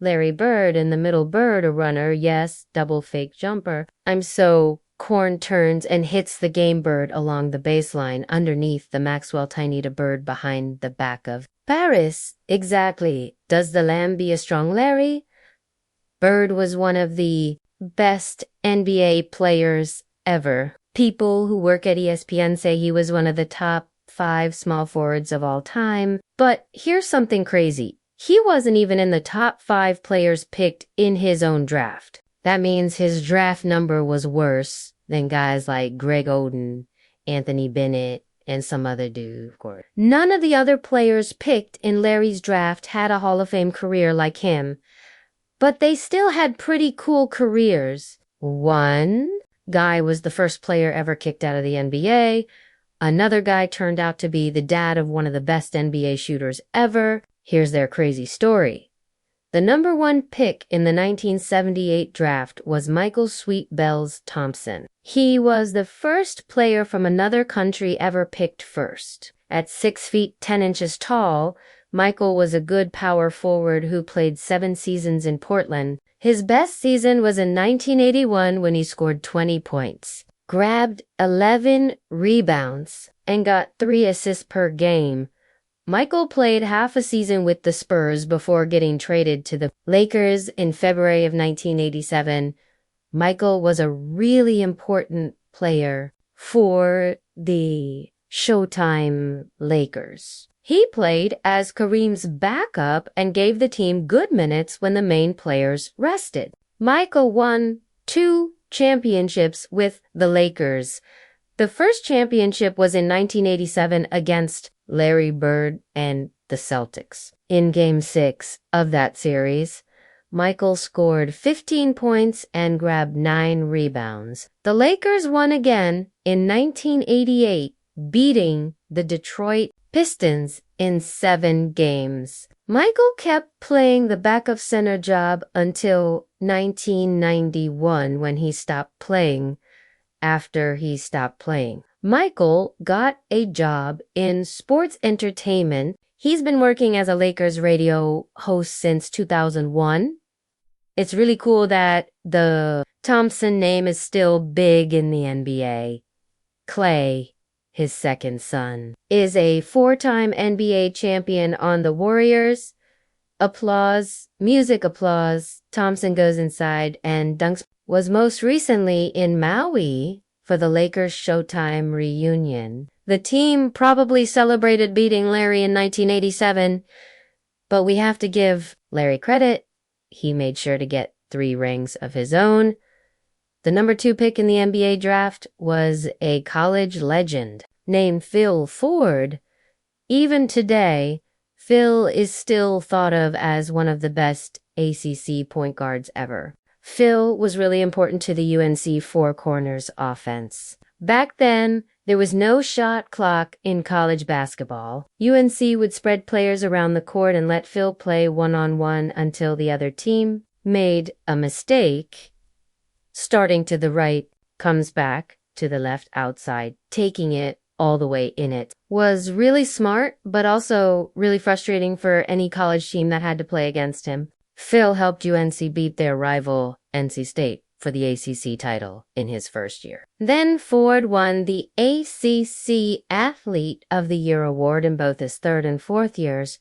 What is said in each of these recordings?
Larry Bird and the middle Bird a runner, yes, double fake jumper. I'm so Corn turns and hits the game bird along the baseline underneath the Maxwell Tinita bird behind the back of Paris. Exactly. Does the lamb be a strong Larry? Bird was one of the best NBA players ever. People who work at ESPN say he was one of the top 5 small forwards of all time. But here's something crazy. He wasn't even in the top 5 players picked in his own draft. That means his draft number was worse than guys like Greg Oden, Anthony Bennett, and some other dude, of course. None of the other players picked in Larry's draft had a Hall of Fame career like him, but they still had pretty cool careers. One guy was the first player ever kicked out of the NBA. Another guy turned out to be the dad of one of the best NBA shooters ever. Here's their crazy story. The number 1 pick in the 1978 draft was Michael Sweet Bells Thompson. He was the first player from another country ever picked first. At 6 feet 10 inches tall, Michael was a good power forward who played 7 seasons in Portland. His best season was in 1981 when he scored 20 points, grabbed 11 rebounds, and got 3 assists per game. Michael played half a season with the Spurs before getting traded to the Lakers in February of 1987. Michael was a really important player for the Showtime Lakers. He played as Kareem's backup and gave the team good minutes when the main players rested. Michael won 2 championships with the Lakers. The first championship was in 1987 against Larry Bird and the Celtics. In Game 6 of that series, Michael scored 15 points and grabbed 9 rebounds. The Lakers won again in 1988, beating the Detroit Pistons in 7 games. Michael kept playing the backup center job until 1991 when he stopped playing. After he stopped playing, Michael got a job in sports entertainment. He's been working as a Lakers radio host since 2001. It's really cool that the Thompson name is still big in the NBA. Klay, his second son, is a 4-time NBA champion on the Warriors. Applause, music applause. Thompson goes inside and dunks. Was most recently in Maui for the Lakers Showtime reunion. The team probably celebrated beating Larry in 1987, but we have to give Larry credit. He made sure to get 3 rings of his own. The number 2 pick in the NBA draft was a college legend named Phil Ford. Even today, Phil is still thought of as one of the best ACC point guards ever. Phil was really important to the UNC Four Corners offense. Back then, there was no shot clock in college basketball. UNC would spread players around the court and let Phil play one-on-one until the other team made a mistake. Starting to the right, comes back to the left outside, taking it all the way in it. Was really smart, but also really frustrating for any college team that had to play against him. Phil helped UNC beat their rival, NC State, for the ACC title in his first year. Then Ford won the ACC Athlete of the Year award in both his 3rd and 4th years.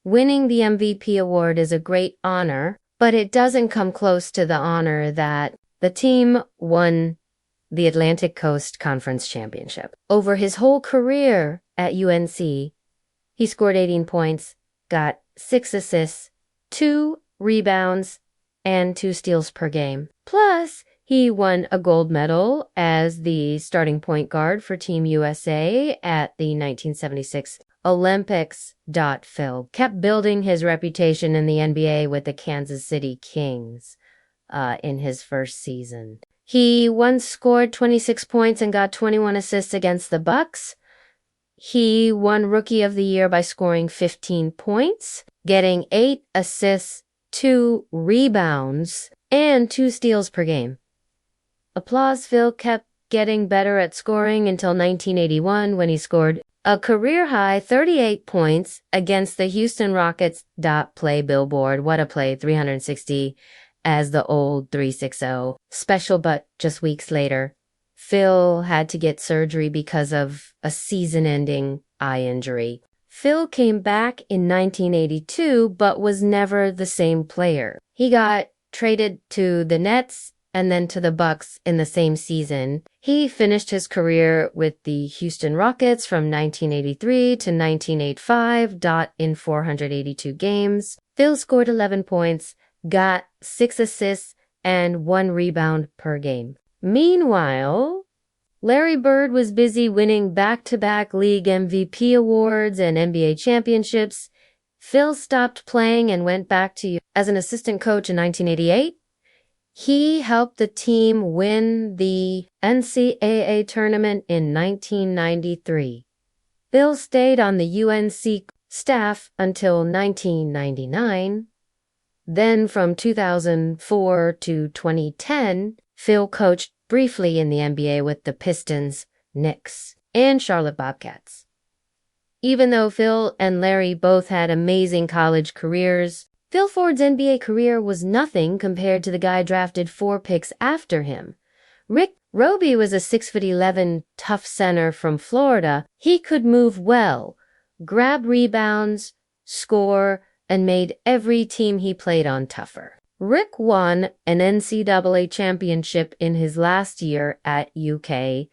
Winning the MVP award is a great honor, but it doesn't come close to the honor that the team won the Atlantic Coast Conference Championship. Over his whole career at UNC, he scored 18 points, got 6 assists, 2 rebounds, and 2 steals per game. Plus, he won a gold medal as the starting point guard for Team USA at the 1976 Olympics. Phil kept building his reputation in the NBA with the Kansas City Kings in his first season. He once scored 26 points and got 21 assists against the Bucks. He won Rookie of the Year by scoring 15 points, getting 8 assists, 2 rebounds, and 2 steals per game. Applause. Phil kept getting better at scoring until 1981 when he scored a career-high 38 points against the Houston Rockets. Play billboard, what a play, 360 as the old 360. Special, but just weeks later, Phil had to get surgery because of a season-ending eye injury. Phil came back in 1982, but was never the same player. He got traded to the Nets and then to the Bucks in the same season. He finished his career with the Houston Rockets from 1983 to 1985. In 482 games. Phil scored 11 points, got 6 assists, and 1 rebound per game. Meanwhile, Larry Bird was busy winning back-to-back league MVP awards and NBA championships. Phil stopped playing and went back to as an assistant coach in 1988. He helped the team win the NCAA tournament in 1993. Phil stayed on the UNC staff until 1999. Then from 2004 to 2010, Phil coached briefly in the NBA with the Pistons, Knicks, and Charlotte Bobcats. Even though Phil and Larry both had amazing college careers, Phil Ford's NBA career was nothing compared to the guy drafted 4 picks after him. Rick Roby was a 6'11" tough center from Florida. He could move well, grab rebounds, score, and made every team he played on tougher. Rick won an NCAA championship in his last year at UK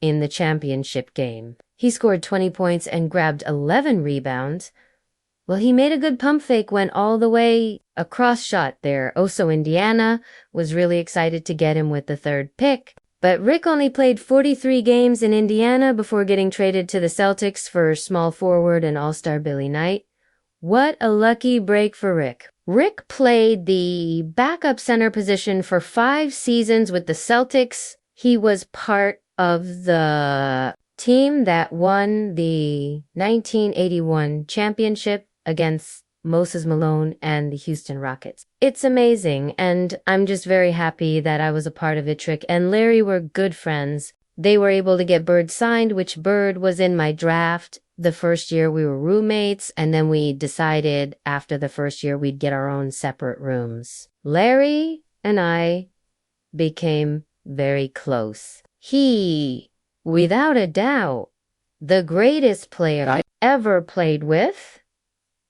in the championship game. He scored 20 points and grabbed 11 rebounds. Well, he made a good pump fake, went all the way across shot there. Also, Indiana was really excited to get him with the 3rd pick. But Rick only played 43 games in Indiana before getting traded to the Celtics for small forward and all-star Billy Knight. What a lucky break for Rick. Rick played the backup center position for 5 seasons with the Celtics. He was part of the team that won the 1981 championship against Moses Malone and the Houston Rockets. It's amazing, and I'm just very happy that I was a part of it. Rick and Larry were good friends. They were able to get Bird signed, which Bird was in my draft. The first year we were roommates, and then we decided after the first year we'd get our own separate rooms. Larry and I became very close. He, without a doubt, the greatest player I ever played with.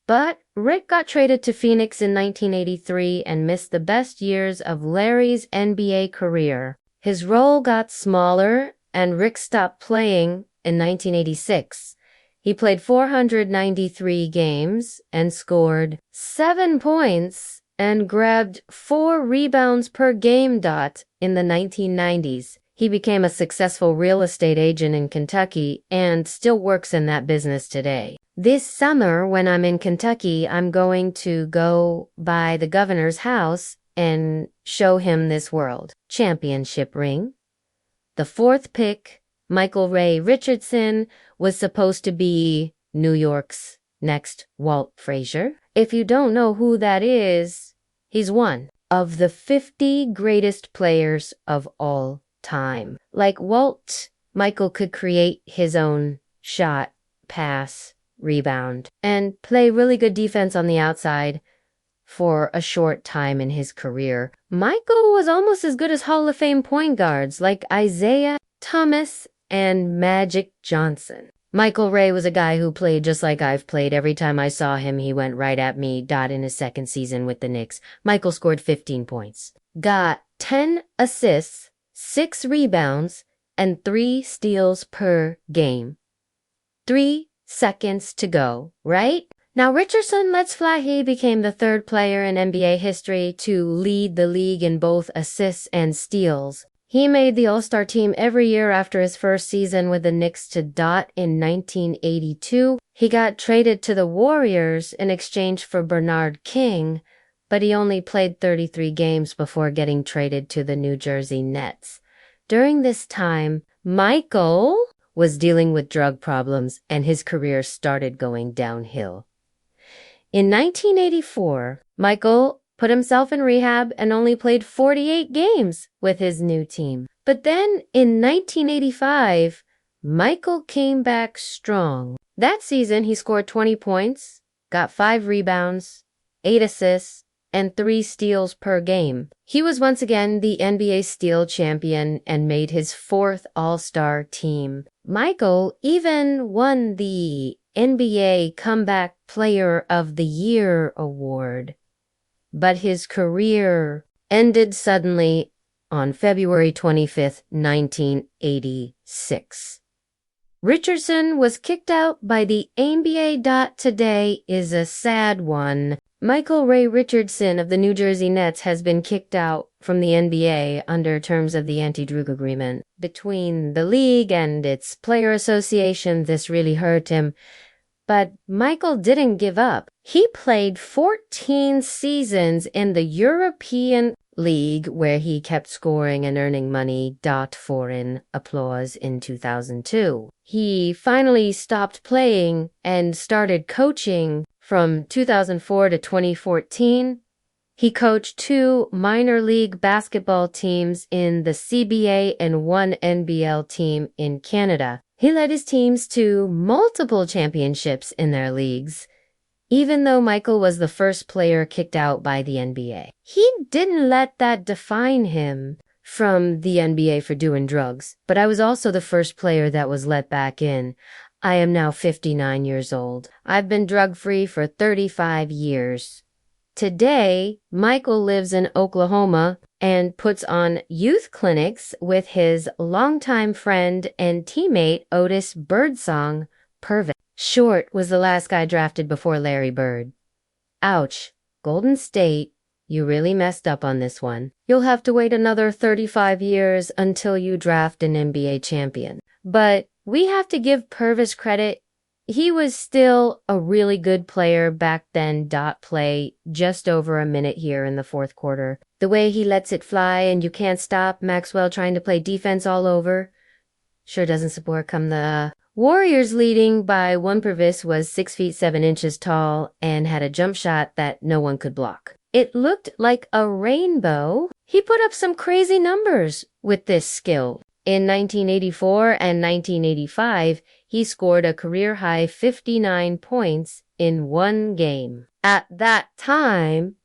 But Rick got traded to Phoenix in 1983 and missed the best years of Larry's NBA career. His role got smaller, and Rick stopped playing in 1986. He played 493 games and scored 7 points and grabbed 4 rebounds per game. In the 1990s, he became a successful real estate agent in Kentucky and still works in that business today. This summer, when I'm in Kentucky, I'm going to go by the governor's house and show him this world championship ring. The 4th pick, Michael Ray Richardson, was supposed to be New York's next Walt Frazier. If you don't know who that is, he's one of the 50 greatest players of all time. Like Walt, Michael could create his own shot, pass, rebound, and play really good defense on the outside for a short time in his career. Michael was almost as good as Hall of Fame point guards like Isaiah Thomas and Magic Johnson. Michael Ray was a guy who played just like I've played. Every time I saw him, he went right at me. In his 2nd season with the Knicks, Michael scored 15 points, got 10 assists, 6 rebounds, and 3 steals per game. 3 seconds to go, right? Now Richardson, let's fly, he became the 3rd player in NBA history to lead the league in both assists and steals. He made the All-Star team every year after his first season with the Knicks in 1982. He got traded to the Warriors in exchange for Bernard King, but he only played 33 games before getting traded to the New Jersey Nets. During this time, Michael was dealing with drug problems and his career started going downhill. In 1984, Michael put himself in rehab and only played 48 games with his new team. But then in 1985, Michael came back strong. That season, he scored 20 points, got 5 rebounds, 8 assists, and 3 steals per game. He was once again the NBA steal champion and made his 4th All-Star team. Michael even won the NBA Comeback Player of the Year award. But his career ended suddenly on February 25th, 1986. Richardson was kicked out by the NBA. Today is a sad one. Michael Ray Richardson of the New Jersey Nets has been kicked out from the NBA under terms of the anti-drug agreement. Between the league and its player association, this really hurt him. But Michael didn't give up. He played 14 seasons in the European League, where he kept scoring and earning money. Foreign applause in 2002. He finally stopped playing and started coaching from 2004 to 2014. He coached 2 minor league basketball teams in the CBA and 1 NBL team in Canada. He led his teams to multiple championships in their leagues. Even though Michael was the first player kicked out by the NBA, he didn't let that define him from the NBA for doing drugs. But I was also the first player that was let back in. I am now 59 years old. I've been drug-free for 35 years. Today, Michael lives in Oklahoma and puts on youth clinics with his longtime friend and teammate Otis Birdsong Purvis. Short was the last guy drafted before Larry Bird. Ouch. Golden State, you really messed up on this one. You'll have to wait another 35 years until you draft an NBA champion. But we have to give Purvis credit. He was still a really good player back then. Play just over a minute here in the 4th quarter. The way he lets it fly and you can't stop Maxwell trying to play defense all over sure doesn't support come the Warriors leading by 1. Purvis was 6 feet 7 inches tall and had a jump shot that no one could block. It looked like a rainbow. He put up some crazy numbers with this skill. In 1984 and 1985, he scored a career-high 59 points in 1 game. At that time,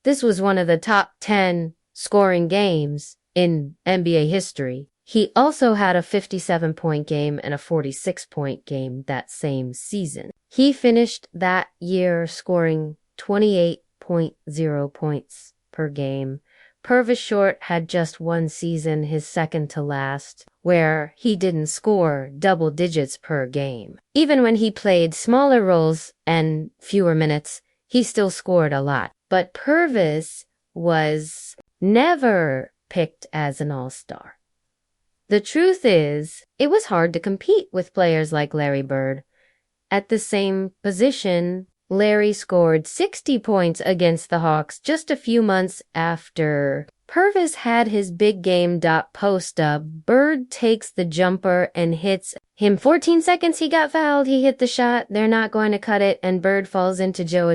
this was one of the top 10 scoring games in NBA history. He also had a 57-point game and a 46-point game that same season. He finished that year scoring 28.0 points per game. Purvis Short had just 1 season, his second to last, where he didn't score double digits per game. Even when he played smaller roles and fewer minutes, he still scored a lot. But Purvis was never picked as an all-star. The truth is, it was hard to compete with players like Larry Bird. At the same position, Larry scored 60 points against the Hawks just a few months after Purvis had his big game. Post up, Bird takes the jumper and hits him. 14 seconds he got fouled, he hit the shot, they're not going to cut it, and Bird falls into Joe